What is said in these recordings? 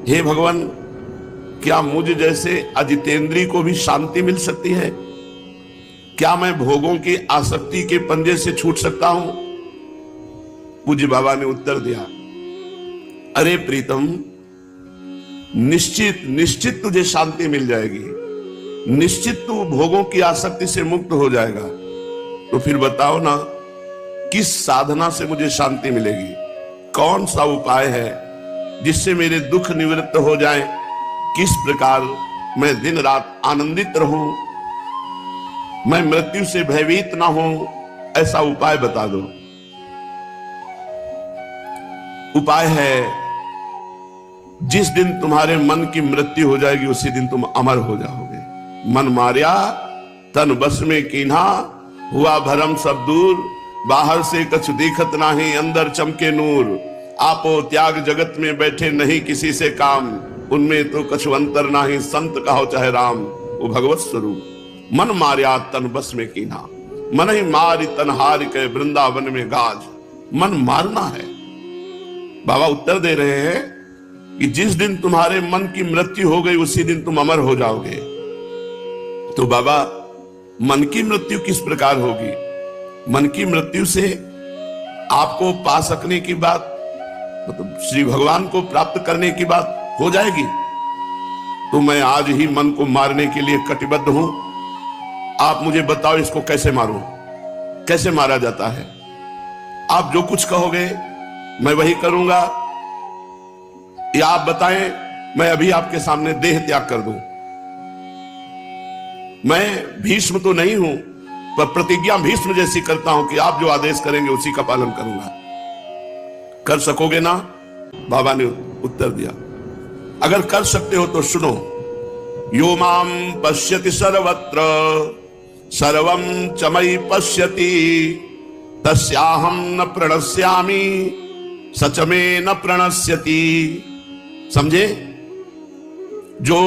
हे भगवान, क्या मुझ जैसे अजितेंद्री को भी शांति मिल सकती है? क्या मैं भोगों की आसक्ति के पंजे से छूट सकता हूं? पूज्य बाबा ने उत्तर दिया, अरे प्रीतम, निश्चित निश्चित तुझे शांति मिल जाएगी, निश्चित तू भोगों की आसक्ति से मुक्त हो जाएगा। तो फिर बताओ ना, किस साधना से मुझे शांति मिलेगी? कौन सा उपाय है जिससे मेरे दुख निवृत्त हो जाए? किस प्रकार मैं दिन रात आनंदित रहूं, मैं मृत्यु से भयभीत ना हूं? ऐसा उपाय बता दो। उपाय है, जिस दिन तुम्हारे मन की मृत्यु हो जाएगी उसी दिन तुम अमर हो जाओगे। मन मारिया तन बस में कीन्हा, हुआ भरम सब दूर, बाहर से कछु दिखत नाही, अंदर चमके नूर। आपो त्याग जगत में बैठे नहीं किसी से काम, उनमें तो कछु अंतर नाही, संत कहो चाहे राम। वो भगवत स्वरूप। मन मारिया तन बस में कीन्हा, मन ही मारी तन हार के वृंदावन में गाज। मन मारना है। बाबा उत्तर दे रहे हैं कि जिस दिन तुम्हारे मन की मृत्यु हो गई उसी दिन तुम अमर हो जाओगे। तो बाबा, मन की मृत्यु किस प्रकार होगी? मन की मृत्यु से आपको पा सकने की बात, मतलब श्री भगवान को प्राप्त करने की बात हो जाएगी। तो मैं आज ही मन को मारने के लिए कटिबद्ध हूं। आप मुझे बताओ इसको कैसे मारूं, कैसे मारा जाता है? आप जो कुछ कहोगे मैं वही करूंगा, या आप बताएं मैं अभी आपके सामने देह त्याग कर दूं? मैं भीष्म तो नहीं हूं, पर प्रतिज्ञा भीष्म जैसी करता हूं कि आप जो आदेश करेंगे उसी का पालन करूंगा। कर सकोगे ना? बाबा ने उत्तर दिया, अगर कर सकते हो तो सुनो। यो माम पश्यति सर्वत्र सर्वं च मयि पश्यति, तस्याहं न प्रणश्यामि सच में न प्रणश्यति। समझे? जो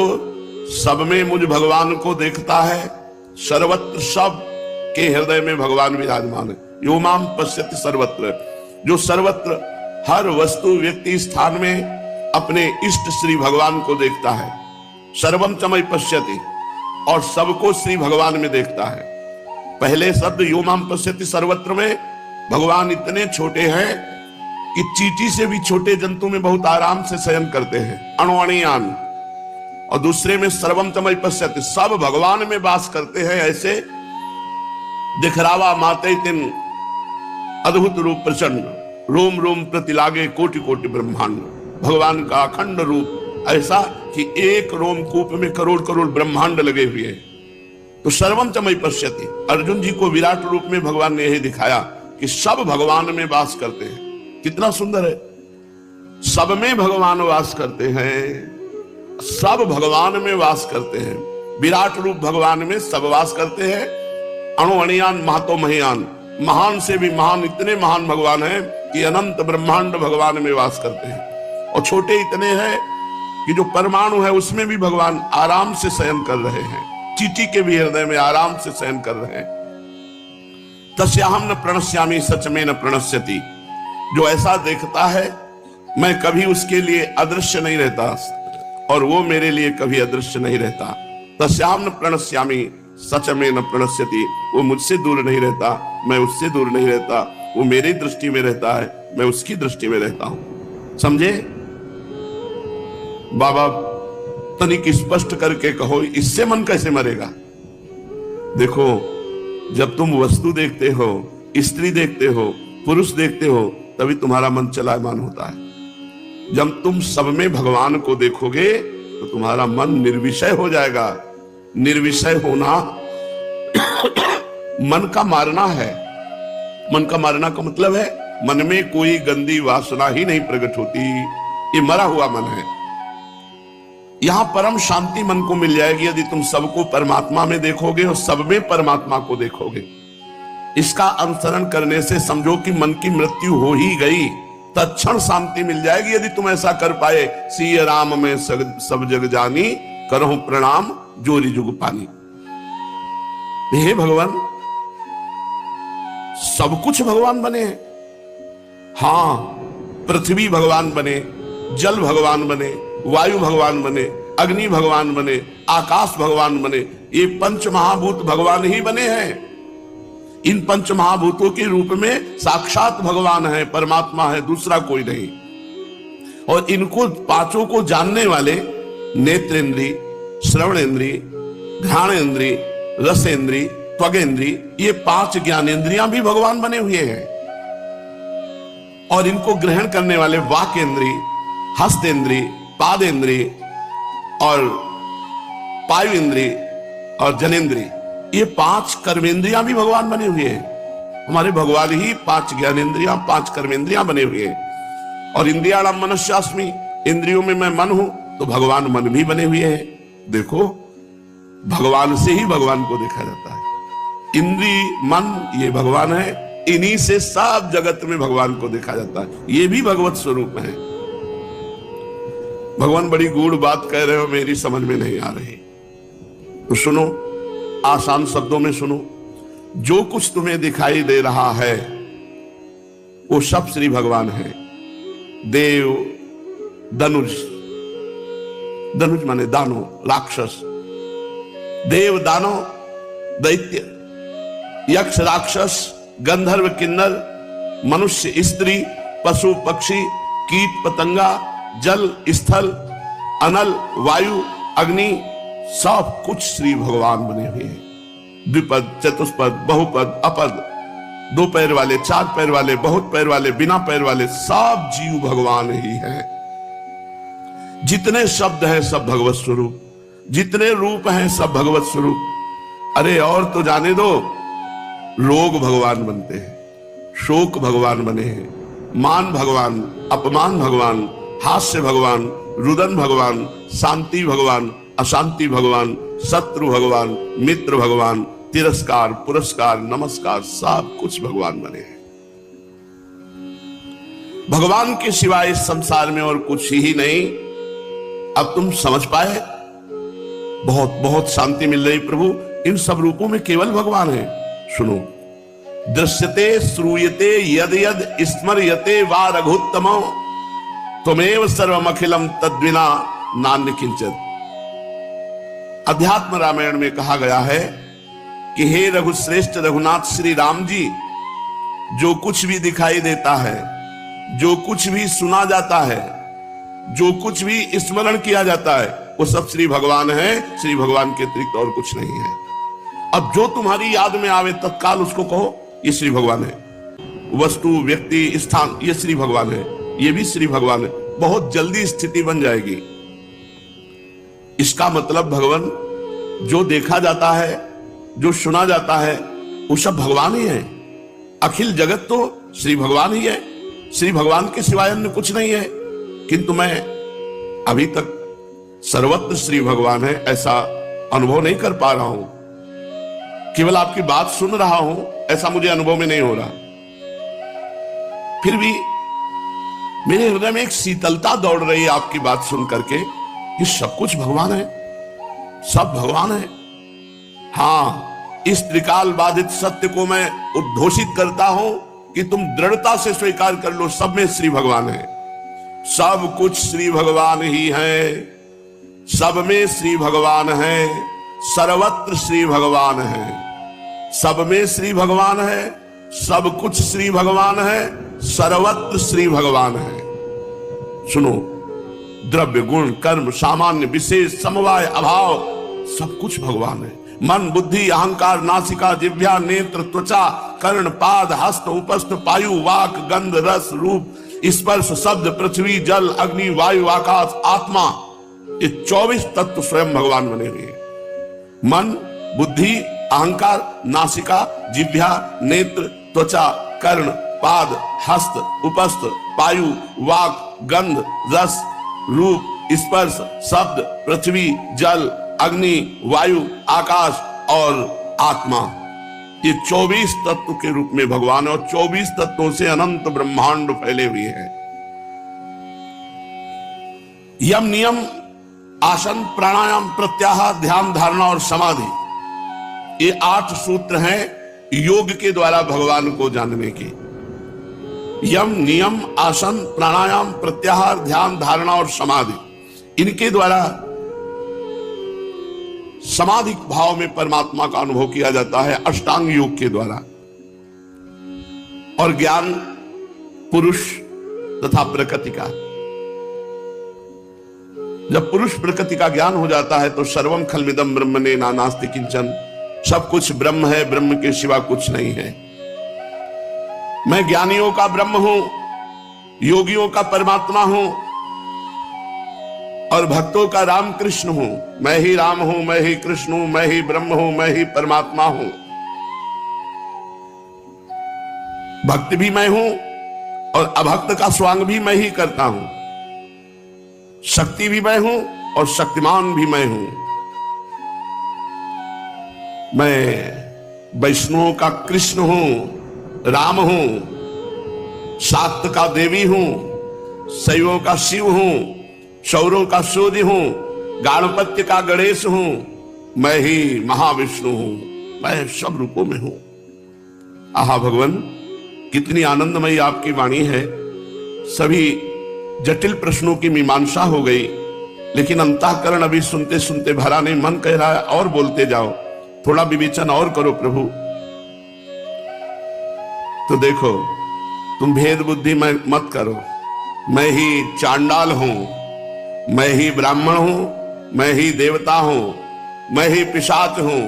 सब में मुझ भगवान को देखता है, सर्वत्र सब के हृदय में भगवान विराजमान है। यो माम पश्यति सर्वत्र, जो सर्वत्र हर वस्तु व्यक्ति स्थान में अपने इष्ट श्री भगवान को देखता है। सर्वम च मयि पश्यति, और सबको श्री भगवान में देखता है। पहले शब्द यो माम पश्यति सर्वत्र में भगवान इतने छोटे हैं कि चींटी से भी छोटे जंतु में बहुत आराम से शयन करते हैं, अणुअणियान। और दूसरे में सर्वम च मयि पश्यति, सब भगवान में वास करते हैं। ऐसे दिखरावा माते तिन अद्भुत रूप प्रचंड, रोम रोम प्रति लागे कोटि कोटि ब्रह्मांड। भगवान का अखंड रूप ऐसा कि एक रोम कूप में करोड़ करोड़ ब्रह्मांड लगे हुए हैं। तो सर्वम च मयि पश्यति, अर्जुन जी को विराट रूप में भगवान ने यही दिखाया कि सब भगवान में वास करते हैं। कितना सुंदर है, सब में भगवान वास करते हैं, सब भगवान में वास करते हैं। विराट रूप भगवान में सब वास करते हैं। अणुअणियान महतो महियान, महान से भी महान, इतने महान भगवान हैं कि अनंत ब्रह्मांड भगवान में वास करते हैं। और छोटे इतने हैं कि जो परमाणु है उसमें भी भगवान आराम से शयन कर रहे हैं। चींटी के भी हृदय में आराम से शयन कर रहे हैं। तस्याहं न प्रणश्यामि सच में न प्रणश्यति, जो ऐसा देखता है मैं कभी उसके लिए अदृश्य नहीं रहता और वो मेरे लिए कभी अदृश्य नहीं रहता। तस्याहं न प्रणश्यामि सच में न प्रणश्यति, वो मुझसे दूर नहीं रहता, मैं उससे दूर नहीं रहता। वो मेरी दृष्टि में रहता है, मैं उसकी दृष्टि में रहता हूं। समझे? बाबा तनिक स्पष्ट करके कहो, इससे मन कैसे मरेगा? देखो, जब तुम वस्तु देखते हो, स्त्री देखते हो, पुरुष देखते हो, तभी तुम्हारा मन चलायमान होता है। जब तुम सब में भगवान को देखोगे तो तुम्हारा मन निर्विषय हो जाएगा। निर्विषय होना मन का मारना है। मन का मारना का मतलब है मन में कोई गंदी वासना ही नहीं प्रकट होती। ये मरा हुआ मन है। यहां परम शांति मन को मिल जाएगी यदि तुम सबको परमात्मा में देखोगे और सब में परमात्मा को देखोगे। इसका अनुसरण करने से समझो कि मन की मृत्यु हो ही गई, तत्क्षण शांति मिल जाएगी यदि तुम ऐसा कर पाए। सिय राम में सब जग जानी, करहूं प्रणाम जोरी जुग पानी। हे भगवान, सब कुछ भगवान बने हैं। हां, पृथ्वी भगवान बने, जल भगवान बने, वायु भगवान बने, अग्नि भगवान बने, आकाश भगवान बने। ये पंच महाभूत भगवान ही बने हैं। इन पंच महाभूतों के रूप में साक्षात भगवान है, परमात्मा है, दूसरा कोई नहीं। और इनको पांचों को जानने वाले नेत्रेंद्री, श्रवणेंद्री, घ्राणेंद्री, रसेंद्री, त्वगेंद्री, ये 5 ज्ञानेंद्रियां भी भगवान बने हुए हैं। और इनको ग्रहण करने वाले वाकेंद्री, हस्तेंद्री, पादेंद्री और पायुइंद्री और जनेंद्री, ये 5 कर्मेंद्रियां भी भगवान बने हुए हैं। हमारे भगवान ही 5 ज्ञानेंद्रियां, 5 कर्मेंद्रियां बने हुए हैं। और इंद्रियाणाम मनस्यास्मि, इंद्रियों में मैं मन हूं, तो भगवान मन भी बने हुए हैं। देखो, भगवान से ही भगवान को देखा जाता है। इंद्री, मन, ये भगवान है। इन्हीं से सब जगत में भगवान को देखा जाता है। ये भी भगवत स्वरूप है। भगवान बड़ी गूढ़ बात कह रहे हो, मेरी समझ में नहीं आ रही, तो सुनो, आसान शब्दों में सुनो। जो कुछ तुम्हें दिखाई दे रहा है वो सब श्री भगवान है। देव, धनुष, धनुष माने दानो, राक्षस, देव, दानो, दैत्य, यक्ष, राक्षस, गंधर्व, किन्नर, मनुष्य, स्त्री, पशु, पक्षी, कीट, पतंगा, जल, स्थल, अनल, वायु, अग्नि, सब कुछ श्री भगवान बने हुए हैं। द्विपद, चतुष्पद, बहुपद, अपद, 2 पैर वाले, 4 पैर वाले, बहुत पैर वाले, बिना पैर वाले, सब जीव भगवान ही हैं। जितने शब्द हैं सब भगवत स्वरूप, जितने रूप हैं सब भगवत स्वरूप। अरे और तो जाने दो, रोग भगवान बनते हैं, शोक भगवान बने हैं, मान भगवान, अपमान भगवान, हास्य भगवान, रुदन भगवान, शांति भगवान, अशांति भगवान, शत्रु भगवान, मित्र भगवान, तिरस्कार, पुरस्कार, नमस्कार, सब कुछ भगवान बने हैं। भगवान के सिवाय इस संसार में और कुछ ही नहीं। अब तुम समझ पाए? बहुत बहुत शांति मिल रही प्रभु। इन सब रूपों में केवल भगवान है। सुनो, दृश्यते श्रूयते यद यद स्मर्यते वा रघुत्तमो त्वमेव सर्वमखिलम तद्विना नान्य किंचित। अध्यात्म रामायण में कहा गया है कि हे रघुश्रेष्ठ रघुनाथ श्री राम जी, जो कुछ भी दिखाई देता है, जो कुछ भी सुना जाता है, जो कुछ भी स्मरण किया जाता है, वो सब श्री भगवान है। श्री भगवान के अतिरिक्त और कुछ नहीं है। अब जो तुम्हारी याद में आवे तत्काल उसको कहो ये श्री भगवान है। वस्तु, व्यक्ति, स्थान, ये श्री भगवान है, ये भी श्री भगवान है। बहुत जल्दी स्थिति बन जाएगी। इसका मतलब भगवान, जो देखा जाता है, जो सुना जाता है, वो सब भगवान ही है। अखिल जगत तो श्री भगवान ही है। श्री भगवान के सिवाय अन्य कुछ नहीं है। किंतु मैं अभी तक सर्वत्र श्री भगवान है ऐसा अनुभव नहीं कर पा रहा हूं। केवल आपकी बात सुन रहा हूं, ऐसा मुझे अनुभव में नहीं हो रहा। फिर भी मेरे हृदय में एक शीतलता दौड़ रही है आपकी बात सुन करके कि सब कुछ भगवान है, सब भगवान है। हां, इस त्रिकाल बाधित सत्य को मैं उद्घोषित करता हूं कि तुम दृढ़ता से स्वीकार कर लो, सब में श्री भगवान है। सब कुछ श्री भगवान ही है, सब में श्री भगवान है, सर्वत्र श्री भगवान है। सब में श्री भगवान है, सब कुछ श्री भगवान है, सर्वत्र श्री भगवान है। सुनो, द्रव्य, गुण, कर्म, सामान्य, विशेष, समवाय, अभाव, सब कुछ भगवान है। मन, बुद्धि, अहंकार, नासिका, जिह्वा, नेत्र, त्वचा, कर्ण, पाद, हस्त, उपस्थ, पायु, वाक, गंध, रस, रूप, स्पर्श, शब्द, पृथ्वी, जल, अग्नि, वायु, आकाश, आत्मा, ये 24 तत्व स्वयं भगवान बने हुए हैं। मन, बुद्धि, अहंकार, नासिका, जिह्वा, नेत्र, त्वचा, कर्ण, पाद, हस्त, उपस्थ, पायु, वाक, गंध, रस, रूप, स्पर्श, शब्द, पृथ्वी, जल, अग्नि, वायु, आकाश और आत्मा, ये 24 तत्व के रूप में भगवान है। और 24 तत्वों से अनंत ब्रह्मांड फैले हुए हैं। यम, नियम, आसन, प्राणायाम, प्रत्याहार, ध्यान, धारणा और समाधि, ये 8 सूत्र हैं योग के द्वारा भगवान को जानने के। यम, नियम, आसन, प्राणायाम, प्रत्याहार, ध्यान, धारणा और समाधि, इनके द्वारा समाधि भाव में परमात्मा का अनुभव किया जाता है अष्टांग योग के द्वारा। और ज्ञान पुरुष तथा प्रकृति का, जब पुरुष प्रकृति का ज्ञान हो जाता है तो सर्वम खलमिदम ब्रह्मणे नानास्ति किंचन, सब कुछ ब्रह्म है, ब्रह्म के सिवा कुछ नहीं है। मैं ज्ञानियों का ब्रह्म हूं, योगियों का परमात्मा हूं और भक्तों का राम कृष्ण हूं। मैं ही राम हूं, मैं ही कृष्ण हूं, मैं ही ब्रह्म हूं, मैं ही परमात्मा हूं। भक्त भी मैं हूं और अभक्त का स्वांग भी मैं ही करता हूं। शक्ति भी मैं हूं और शक्तिमान भी मैं हूं। मैं वैष्णवों का कृष्ण हूं, राम हूं, शाक्त का देवी हूं, शैवों का शिव हूं, शौरों का सूर्य हूं, गणपत्य का गणेश हूं। मैं ही महाविष्णु हूं, मैं सब रूपों में हूं। आहा भगवान, कितनी आनंदमयी आपकी वाणी है। सभी जटिल प्रश्नों की मीमांसा हो गई, लेकिन अंतःकरण अभी सुनते सुनते भरा नहीं। मन कह रहा है और बोलते जाओ, थोड़ा विवेचन और करो प्रभु। तो देखो, तुम भेद बुद्धि में मत करो। मैं ही चांडाल हूं, मैं ही ब्राह्मण हूं, मैं ही देवता हूं, मैं ही पिशाच हूं,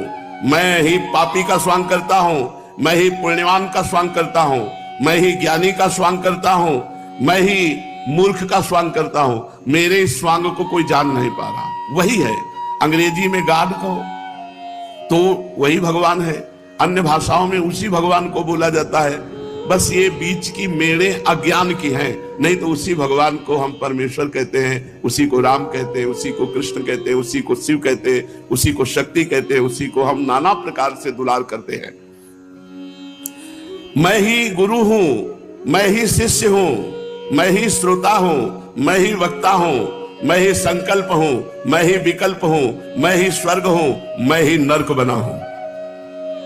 मैं ही पापी का स्वांग करता हूं, मैं ही पुण्यवान का स्वांग करता हूं, मैं ही ज्ञानी का स्वांग करता हूं, मैं ही मूर्ख का स्वांग करता हूं। मेरे इस स्वांग को कोई जान नहीं पा रहा। वही है, अंग्रेजी में गॉड कहो तो वही भगवान है, अन्य भाषाओं में उसी भगवान को बोला जाता है। बस ये बीच की मेड़े अज्ञान की हैं, नहीं तो उसी भगवान को हम परमेश्वर कहते हैं, उसी को राम कहते हैं, उसी को कृष्ण कहते हैं, उसी को शिव कहते हैं, उसी को शक्ति कहते हैं, उसी को हम नाना प्रकार से दुलार करते हैं। मैं ही गुरु हूं, मैं ही शिष्य हूं, मैं ही श्रोता हूं, मैं ही वक्ता हूं, मैं ही संकल्प हूं, मैं ही विकल्प हूं, मैं ही स्वर्ग हूं, मैं ही नरक बना हूं।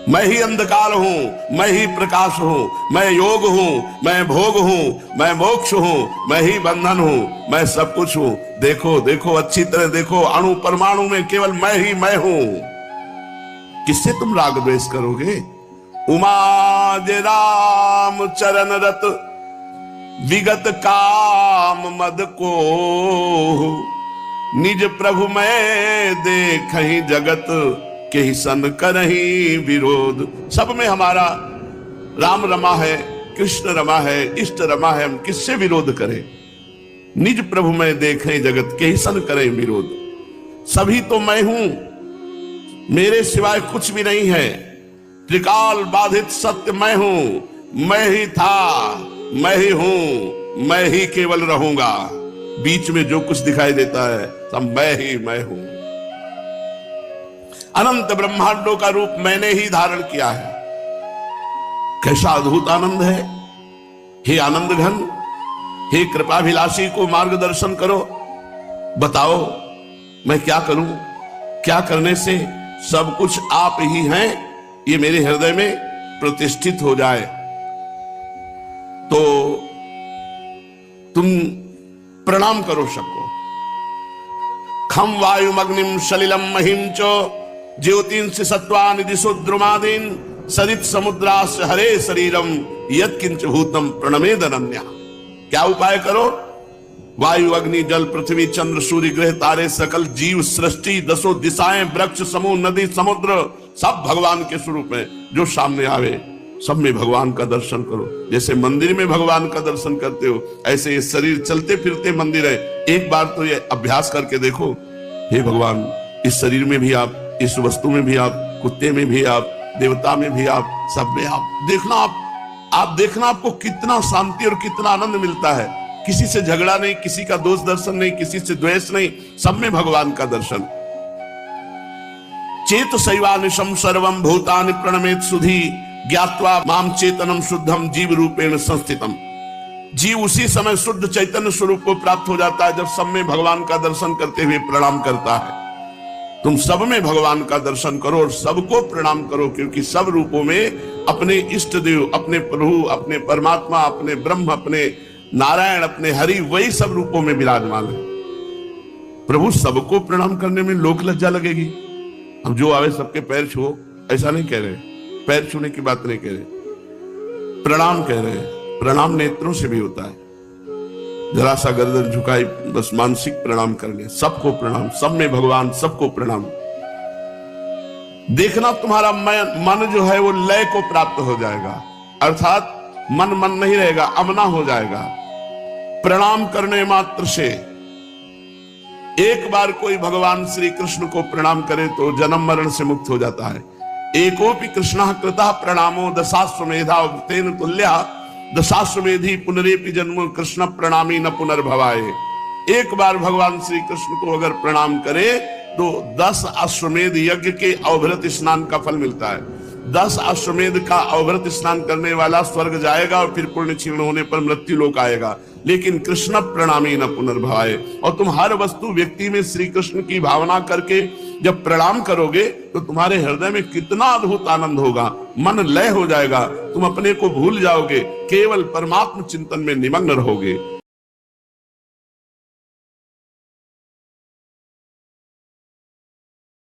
मैं ही अंधकार हूं, मैं ही प्रकाश हूं, मैं योग हूं, मैं भोग हूं, मैं मोक्ष हूं, मैं ही बंधन हूं, मैं सब कुछ हूं। देखो देखो, अच्छी तरह देखो, अणु परमाणु में केवल मैं ही मैं हूं। किससे तुम राग द्वेष करोगे? उमा जे राम चरण रत विगत काम मद को, निज प्रभु मैं देखहि जगत के ही सन करही विरोध। सब में हमारा राम रमा है, कृष्ण रमा है, इष्ट रमा है, हम किससे विरोध करें? निज प्रभु में देखें जगत के ही सन करें विरोध। सभी तो मैं हूं, मेरे सिवाय कुछ भी नहीं है। त्रिकाल बाधित सत्य मैं हूं, मैं ही था, मैं ही हूं, मैं ही केवल रहूंगा। बीच में जो कुछ दिखाई देता है सब मैं ही मैं हूं। अनंत ब्रह्मांडों का रूप मैंने ही धारण किया है। कैसा अद्भुत आनंद है। हे आनंद घन, हे कृपाभिलाषी को मार्गदर्शन करो। बताओ मैं क्या करूं? क्या करने से सब कुछ आप ही हैं ये मेरे हृदय में प्रतिष्ठित हो जाए? तो तुम प्रणाम करो सबको। खम वायु अग्निम सलिलम महिम चो ज्योतिंस सत्वानि दिशो द्रुमादीन सरित समुद्रास हरे शरीरम यत्किंच भूतम प्रणमेद अनन्या। क्या उपाय करो? वायु अग्नि जल पृथ्वी चंद्र सूर्य ग्रह तारे सकल जीव सृष्टि दसों दिशाएं वृक्ष समूह नदी समुद्र सब भगवान के स्वरूप में जो सामने आवे सब में भगवान का दर्शन करो। जैसे मंदिर में भगवान का दर्शन करते हो ऐसे ये शरीर चलते फिरते मंदिर है। एक बार तो ये अभ्यास करके देखो, हे भगवान इस शरीर में भी आप, इस वस्तु में भी आप, कुत्ते में भी आप, देवता में भी आप, सब में आप। देखना आप देखना आपको कितना शांति और कितना आनंद मिलता है। किसी से झगड़ा नहीं, किसी का दोष दर्शन नहीं, किसी से द्वेष नहीं, सब में भगवान का दर्शन। चेत शैवानिशम सर्वम भूतानि प्रणमेत सुधी ज्ञात्वा माम चेतनम शुद्धम जीव रूपेण संस्थितम। जीव उसी समय शुद्ध चैतन्य स्वरूप को प्राप्त हो जाता है जब सब में भगवान का दर्शन करते हुए प्रणाम करता है। तुम सब में भगवान का दर्शन करो और सबको प्रणाम करो, क्योंकि सब रूपों में अपने इष्ट देव, अपने प्रभु, अपने परमात्मा, अपने ब्रह्म, अपने नारायण, अपने हरि, वही सब रूपों में विराजमान है। प्रभु सबको प्रणाम करने में लोक लज्जा लगेगी। हम जो आवे सबके पैर छुओ, ऐसा नहीं कह रहे, पैर छूने की बात नहीं कह रहे, प्रणाम कह रहे हैं। प्रणाम नेत्रों से भी होता है, जरा सा गर्दन झुकाई, बस मानसिक प्रणाम कर ले, सबको प्रणाम, सब में भगवान, सबको प्रणाम। देखना तुम्हारा मन जो है वो लय को प्राप्त हो जाएगा, अर्थात मन नहीं रहेगा, अमना हो जाएगा। प्रणाम करने मात्र से, एक बार कोई भगवान श्री कृष्ण को प्रणाम करे तो जन्म मरण से मुक्त हो जाता है। एकोपि कृष्णः कृतः प्रणामो दशाश्वमेधा तेन तुल्या दशाश्वमेधी पुनरेपि जन्म कृष्ण प्रणामी न पुनर्भवाए। एक बार भगवान श्री कृष्ण को अगर प्रणाम करे तो 10 अश्वमेध यज्ञ के अवभृत स्नान का फल मिलता है। 10 अश्वमेध का अवभृत स्नान करने वाला स्वर्ग जाएगा और फिर पुण्य क्षीण होने पर मृत्यु लोक आएगा, लेकिन कृष्ण प्रणामी न पुनर्भवाए। और तुम हर वस्तु व्यक्ति में श्री कृष्ण की भावना करके जब प्रणाम करोगे तो तुम्हारे हृदय में कितना अद्भुत आनंद होगा, मन लय हो जाएगा, तुम अपने को भूल जाओगे, केवल परमात्म चिंतन में निमग्न रहोगे।